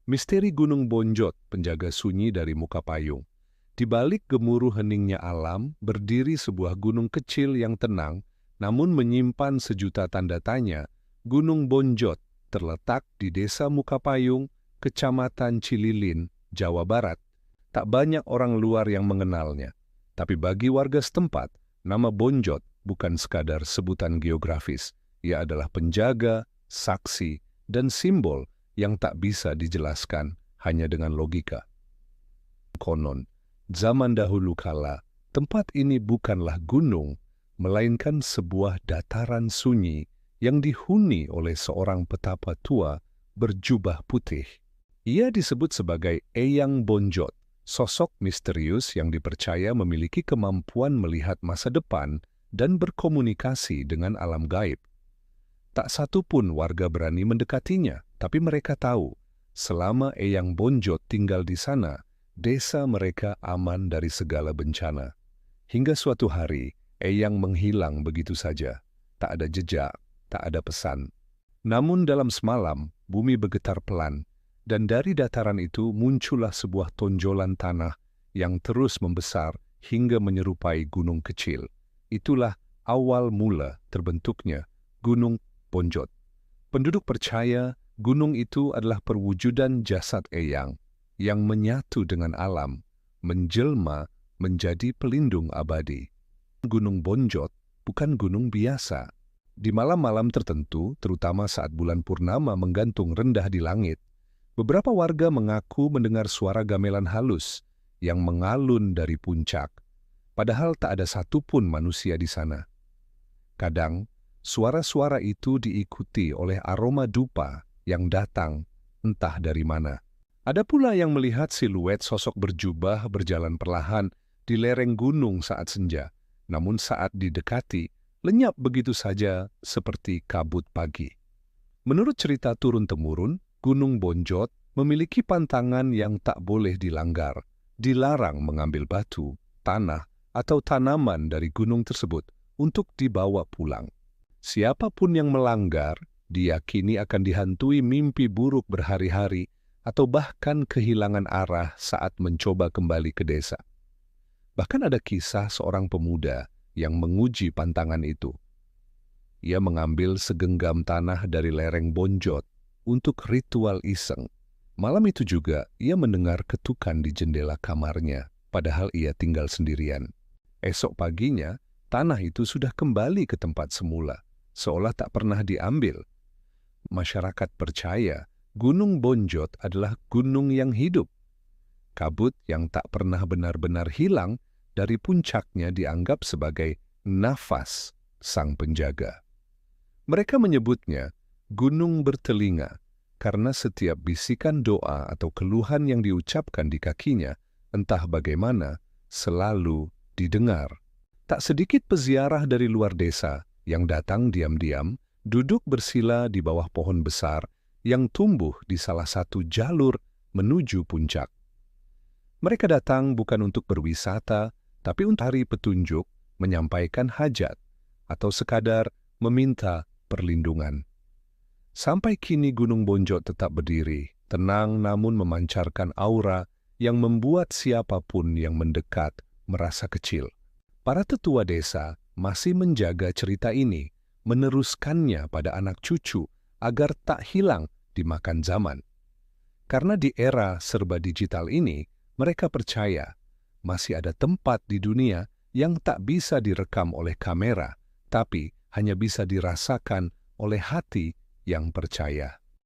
Misteri Gunung Bonjot, penjaga sunyi dari muka payung. Di balik gemuruh heningnya alam, berdiri sebuah gunung kecil yang tenang, namun menyimpan sejuta tanda tanya. Gunung Bonjot terletak di Desa Mukapayung, Kecamatan Cililin, Jawa Barat. Tak banyak orang luar yang mengenalnya. Tapi bagi warga setempat, nama Bonjot bukan sekadar sebutan geografis. Ia adalah penjaga, saksi, dan simbol yang tak bisa dijelaskan hanya dengan logika. Konon, zaman dahulu kala, tempat ini bukanlah gunung, melainkan sebuah dataran sunyi yang dihuni oleh seorang petapa tua berjubah putih. Ia disebut sebagai Eyang Bonjot, sosok misterius yang dipercaya memiliki kemampuan melihat masa depan dan berkomunikasi dengan alam gaib. Tak satu pun warga berani mendekatinya, tapi mereka tahu, selama Eyang Bonjot tinggal di sana, desa mereka aman dari segala bencana. Hingga suatu hari, Eyang menghilang begitu saja. Tak ada jejak, tak ada pesan. Namun dalam semalam, bumi bergetar pelan, dan dari dataran itu muncullah sebuah tonjolan tanah yang terus membesar hingga menyerupai gunung kecil. Itulah awal mula terbentuknya Gunung Bonjot. Penduduk percaya gunung itu adalah perwujudan jasad Eyang yang menyatu dengan alam, menjelma menjadi pelindung abadi. Gunung Bonjot bukan gunung biasa. Di malam-malam tertentu, terutama saat bulan purnama menggantung rendah di langit, beberapa warga mengaku mendengar suara gamelan halus yang mengalun dari puncak, padahal tak ada satupun manusia di sana. Kadang, suara-suara itu diikuti oleh aroma dupa yang datang entah dari mana. Ada pula yang melihat siluet sosok berjubah berjalan perlahan di lereng gunung saat senja, namun saat didekati, lenyap begitu saja seperti kabut pagi. Menurut cerita turun-temurun, Gunung Bonjot memiliki pantangan yang tak boleh dilanggar, dilarang mengambil batu, tanah, atau tanaman dari gunung tersebut untuk dibawa pulang. Siapapun yang melanggar, diyakini akan dihantui mimpi buruk berhari-hari atau bahkan kehilangan arah saat mencoba kembali ke desa. Bahkan ada kisah seorang pemuda yang menguji pantangan itu. Ia mengambil segenggam tanah dari lereng Bonjot untuk ritual iseng. Malam itu juga ia mendengar ketukan di jendela kamarnya, padahal ia tinggal sendirian. Esok paginya, tanah itu sudah kembali ke tempat semula, seolah tak pernah diambil. Masyarakat percaya Gunung Bonjot adalah gunung yang hidup. Kabut yang tak pernah benar-benar hilang dari puncaknya dianggap sebagai nafas sang penjaga. Mereka menyebutnya gunung bertelinga karena setiap bisikan doa atau keluhan yang diucapkan di kakinya, entah bagaimana, selalu didengar. Tak sedikit peziarah dari luar desa yang datang diam-diam, duduk bersila di bawah pohon besar yang tumbuh di salah satu jalur menuju puncak. Mereka datang bukan untuk berwisata, tapi untuk cari petunjuk, menyampaikan hajat, atau sekadar meminta perlindungan. Sampai kini Gunung Bonjot tetap berdiri, tenang namun memancarkan aura yang membuat siapapun yang mendekat merasa kecil. Para tetua desa masih menjaga cerita ini, meneruskannya pada anak cucu agar tak hilang dimakan zaman. Karena di era serba digital ini, mereka percaya masih ada tempat di dunia yang tak bisa direkam oleh kamera, tapi hanya bisa dirasakan oleh hati yang percaya.